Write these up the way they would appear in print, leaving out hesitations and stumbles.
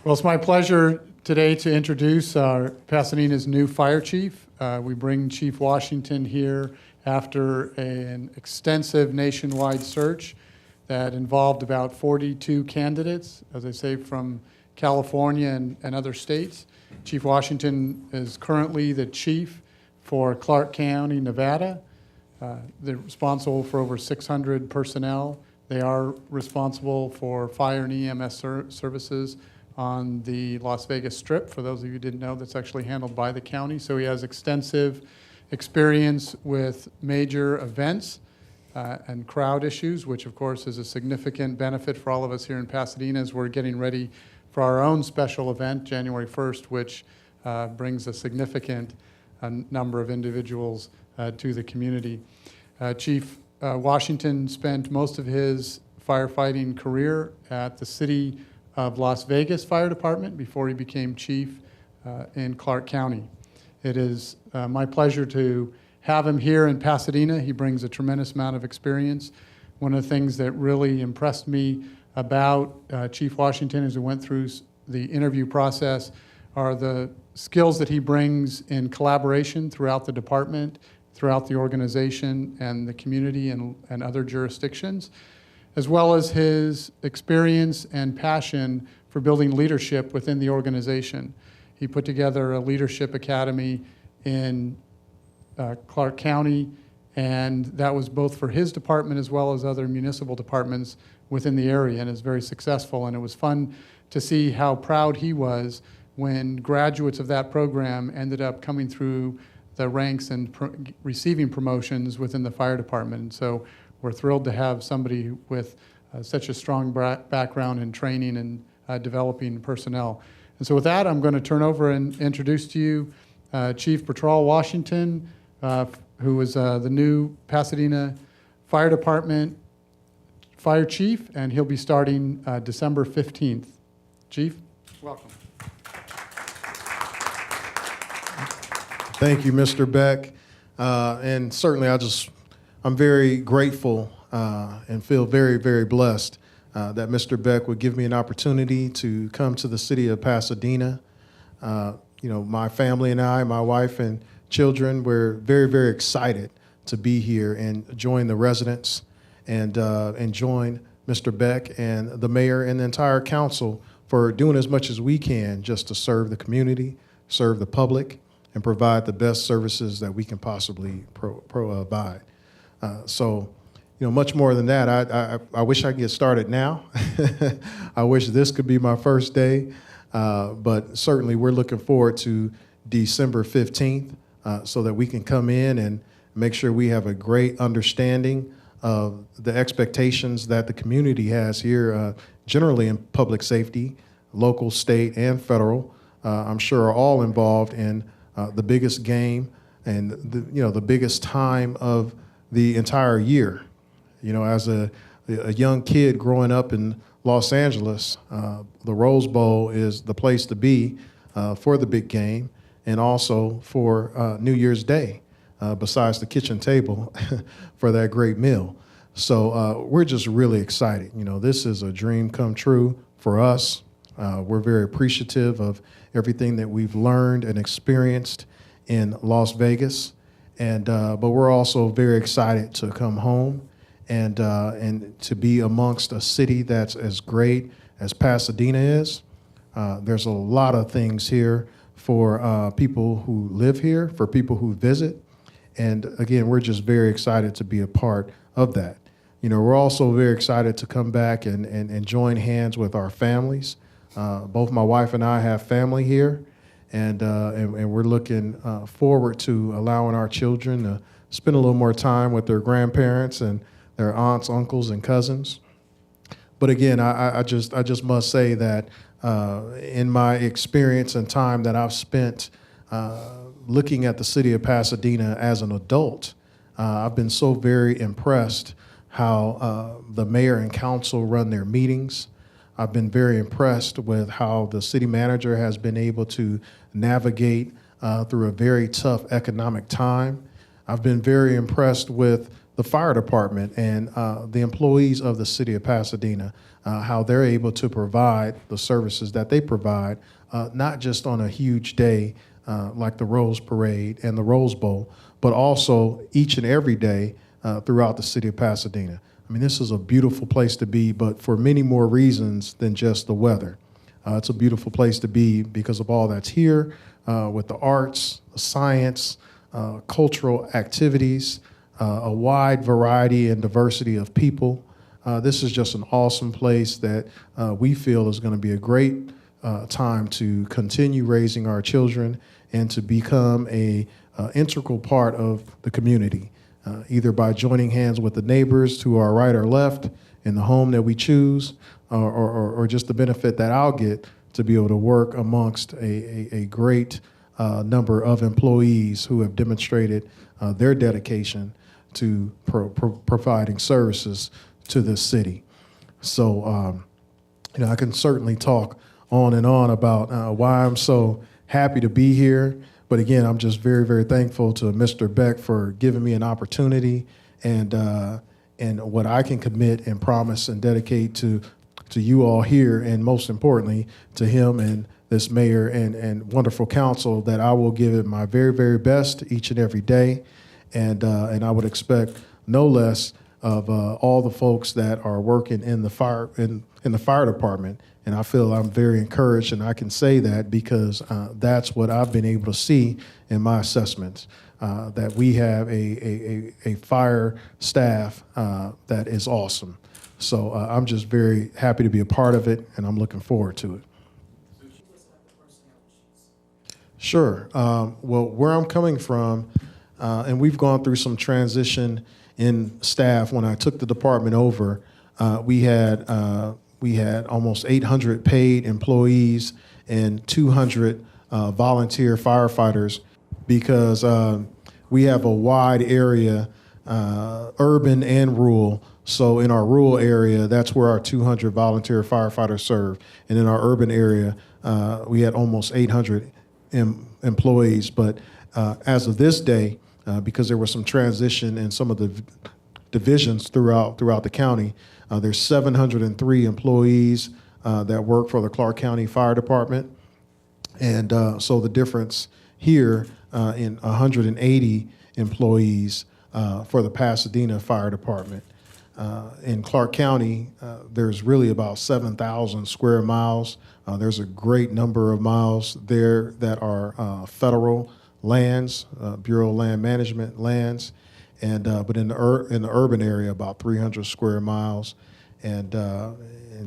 Well, it's my pleasure today to introduce our Pasadena's new fire chief. We bring Chief Washington here after an extensive nationwide search that involved about 42 candidates, as I say, from California and other states. Chief Washington is currently the chief for Clark County, Nevada. They're responsible for over 600 personnel. They are responsible for fire and EMS services on the Las Vegas Strip. For those of you who didn't know, that's actually handled by the county. So he has extensive experience with major events and crowd issues, which of course is a significant benefit for all of us here in Pasadena as we're getting ready for our own special event, January 1st, which brings a significant number of individuals to the community. Chief Washington spent most of his firefighting career at the City of Las Vegas Fire Department before he became chief in Clark County. It is my pleasure to have him here in Pasadena. He brings a tremendous amount of experience. One of the things that really impressed me about Chief Washington as we went through the interview process are the skills that he brings in collaboration throughout the department, throughout the organization and the community and other jurisdictions, as well as his experience and passion for building leadership within the organization. He put together a leadership academy in Clark County, and that was both for his department as well as other municipal departments within the area, and is very successful. And it was fun to see how proud he was when graduates of that program ended up coming through the ranks and receiving promotions within the fire department. And so we're thrilled to have somebody with such a strong background in training and developing personnel. And so with that, I'm going to turn over and introduce to you Chief Bertrall Washington, who is the new Pasadena Fire Department Fire Chief, and he'll be starting December 15th. Chief, welcome. Thank you, Mr. Beck. And certainly I'm very grateful and feel very, very blessed that Mr. Beck would give me an opportunity to come to the city of Pasadena. My family and I, my wife and children, we're very, very excited to be here and join the residents and join Mr. Beck and the mayor and the entire council for doing as much as we can just to serve the community, serve the public, and provide the best services that we can possibly provide. Much more than that, I wish I could get started now. I wish this could be my first day, but certainly we're looking forward to December 15th so that we can come in and make sure we have a great understanding of the expectations that the community has here, generally in public safety, local, state, and federal. I'm sure are all involved in the biggest game and the biggest time of the entire year. As a young kid growing up in Los Angeles, the Rose Bowl is the place to be for the big game and also for New Year's Day, besides the kitchen table for that great meal. So we're just really excited. This is a dream come true for us. We're very appreciative of everything that we've learned and experienced in Las Vegas, but we're also very excited to come home and to be amongst a city that's as great as Pasadena is. There's a lot of things here for people who live here, for people who visit, and again, we're just very excited to be a part of that. We're also very excited to come back and join hands with our families. Both my wife and I have family here, and we're looking forward to allowing our children to spend a little more time with their grandparents and their aunts, uncles, and cousins. But again, I just must say that in my experience and time that I've spent looking at the city of Pasadena as an adult, I've been so very impressed how the mayor and council run their meetings. I've been very impressed with how the city manager has been able to navigate through a very tough economic time. I've been very impressed with the fire department and the employees of the city of Pasadena, how they're able to provide the services that they provide, not just on a huge day like the Rose Parade and the Rose Bowl, but also each and every day throughout the city of Pasadena. I mean, this is a beautiful place to be, but for many more reasons than just the weather. It's a beautiful place to be because of all that's here with the arts, the science, cultural activities, a wide variety and diversity of people. This is just an awesome place that we feel is going to be a great time to continue raising our children and to become a integral part of the community, either by joining hands with the neighbors to our right or left in the home that we choose, or just the benefit that I'll get to be able to work amongst a great number of employees who have demonstrated their dedication to providing services to this city. So, I can certainly talk on and on about why I'm so happy to be here. But again, I'm just very, very thankful to Mr. Beck for giving me an opportunity and what I can commit and promise and dedicate to you all here, and most importantly, to him and this mayor and wonderful council, that I will give it my very, very best each and every day. And I would expect no less of all the folks that are working in the fire department. And I feel I'm very encouraged, and I can say that because that's what I've been able to see in my assessments, that we have a fire staff that is awesome. So I'm just very happy to be a part of it, and I'm looking forward to it. Sure. Well, where I'm coming from, and we've gone through some transition in staff. When I took the department over, we had almost 800 paid employees and 200 volunteer firefighters, because we have a wide area, urban and rural. So in our rural area, that's where our 200 volunteer firefighters serve. And in our urban area, we had almost 800 employees. But as of this day, because there was some transition in some of the divisions throughout the county, there's 703 employees that work for the Clark County Fire Department. And so the difference here in 180 employees for the Pasadena Fire Department. In Clark County, there's really about 7,000 square miles. There's a great number of miles there that are federal lands, Bureau of Land Management lands, and but in the urban area, about 300 square miles, and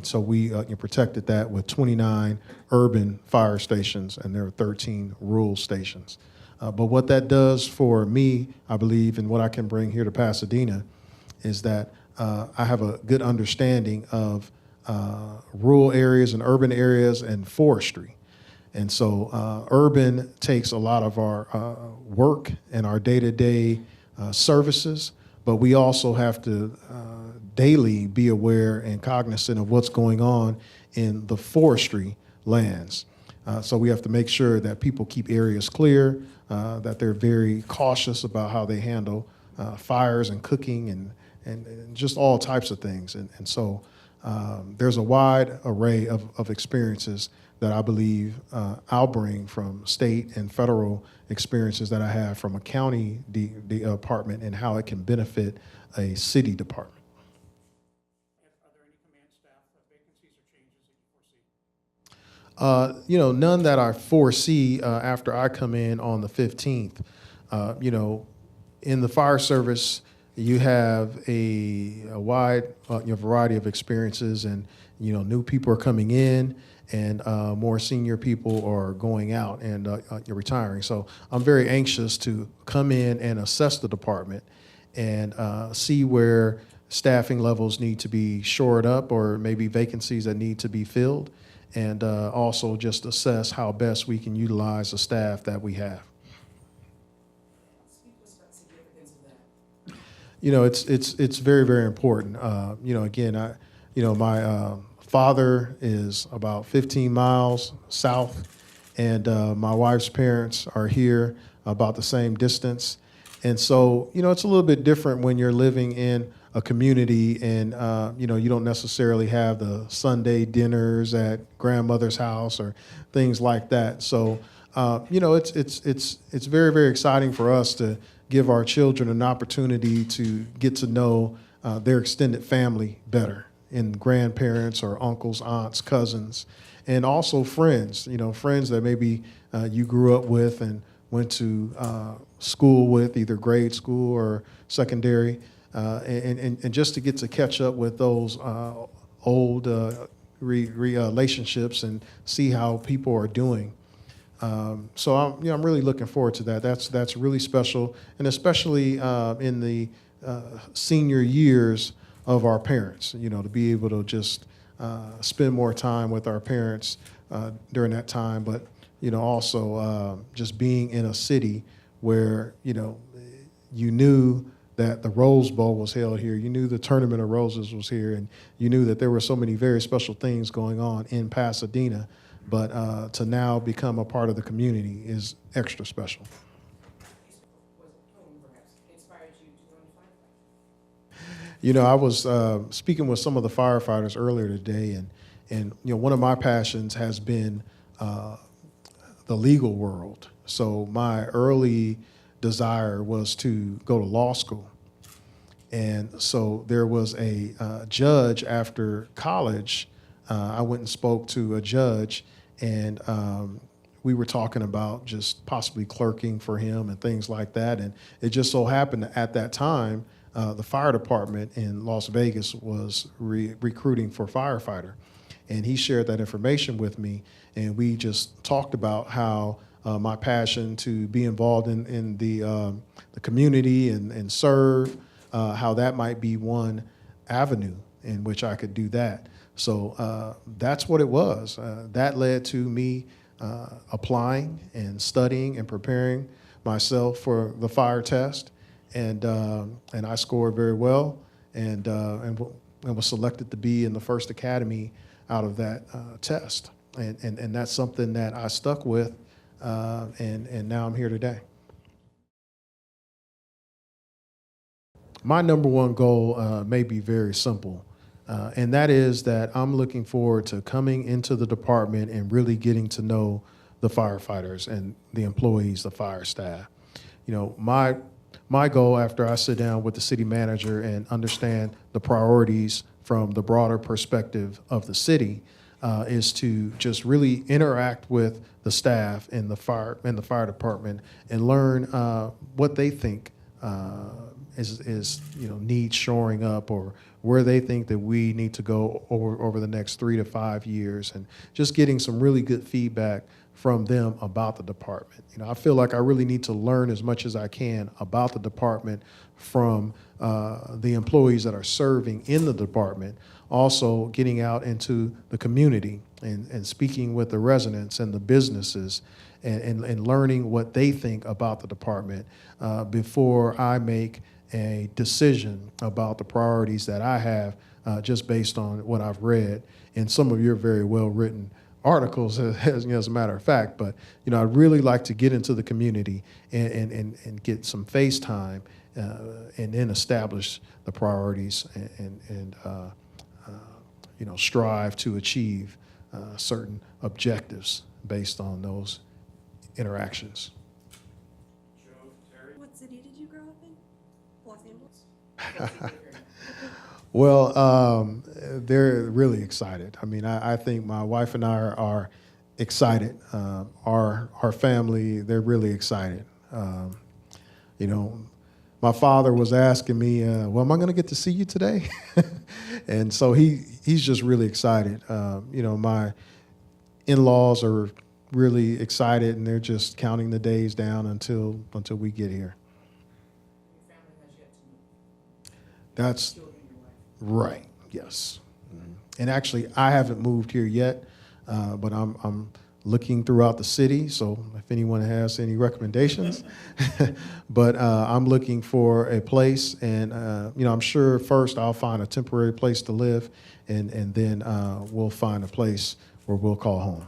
so we protected that with 29 urban fire stations, and there are 13 rural stations. But what that does for me, I believe, and what I can bring here to Pasadena, is that I have a good understanding of rural areas and urban areas and forestry. And so urban takes a lot of our work and our day-to-day services, but we also have to daily be aware and cognizant of what's going on in the forestry lands. So we have to make sure that people keep areas clear, that they're very cautious about how they handle fires and cooking and just all types of things. And so there's a wide array of experiences that I believe I'll bring from state and federal experiences that I have from a county department and how it can benefit a city department. Are there any command staff vacancies or changes that you foresee? None that I foresee after I come in on the 15th. In the fire service, you have a wide variety of experiences, and new people are coming in, and more senior people are going out and you're retiring. So I'm very anxious to come in and assess the department and see where staffing levels need to be shored up, or maybe vacancies that need to be filled, and also just assess how best we can utilize the staff that we have. It's very, very important. My father is about 15 miles south, and my wife's parents are here about the same distance. And so, it's a little bit different when you're living in a community and, you don't necessarily have the Sunday dinners at grandmother's house or things like that. So, it's very, very exciting for us to give our children an opportunity to get to know their extended family better, and grandparents or uncles, aunts, cousins, and also friends, friends that maybe you grew up with and went to school with, either grade school or secondary, and just to get to catch up with those old relationships and see how people are doing. So I'm really looking forward to that. That's really special, and especially in the senior years of our parents. To be able to just spend more time with our parents during that time, but also just being in a city where you knew that the Rose Bowl was held here, you knew the Tournament of Roses was here, and you knew that there were so many very special things going on in Pasadena. But to now become a part of the community is extra special. Was home perhaps inspired you to join the firefighter? I was speaking with some of the firefighters earlier today, and one of my passions has been the legal world. So my early desire was to go to law school. And so there was a judge after college. I went and spoke to a judge, and we were talking about just possibly clerking for him and things like that. And it just so happened that at that time, the fire department in Las Vegas was recruiting for firefighter. And he shared that information with me, and we just talked about how my passion to be involved in the community and serve, how that might be one avenue in which I could do that. So that's what it was. That led to me applying and studying and preparing myself for the fire test, and I scored very well, and was selected to be in the first academy out of that test, and that's something that I stuck with, and now I'm here today. My number one goal may be very simple, and that is that I'm looking forward to coming into the department and really getting to know the firefighters and the employees, the fire staff. My goal after I sit down with the city manager and understand the priorities from the broader perspective of the city is to just really interact with the staff in the fire department and learn what they think is needs shoring up, or where they think that we need to go over the next 3 to 5 years, and just getting some really good feedback from them about the department. I feel like I really need to learn as much as I can about the department from the employees that are serving in the department, also getting out into the community and speaking with the residents and the businesses, and learning what they think about the department before I make a decision about the priorities that I have, just based on what I've read in some of your very well-written articles, as a matter of fact. But I'd really like to get into the community and get some face time, and then establish the priorities and strive to achieve certain objectives based on those interactions. Joe, Terry? What city did you grow up in? Los Angeles? Well, they're really excited. I mean, I think my wife and I are excited. Our family, they're really excited. My father was asking me, well, am I going to get to see you today? And so he's just really excited. My in-laws are really excited, and they're just counting the days down until we get here. Your family has yet to move. That's Children, your wife. right. Yes. Mhm. And actually, I haven't moved here yet, but I'm looking throughout the city. So if anyone has any recommendations, but I'm looking for a place, and I'm sure first I'll find a temporary place to live, and then we'll find a place where we'll call home.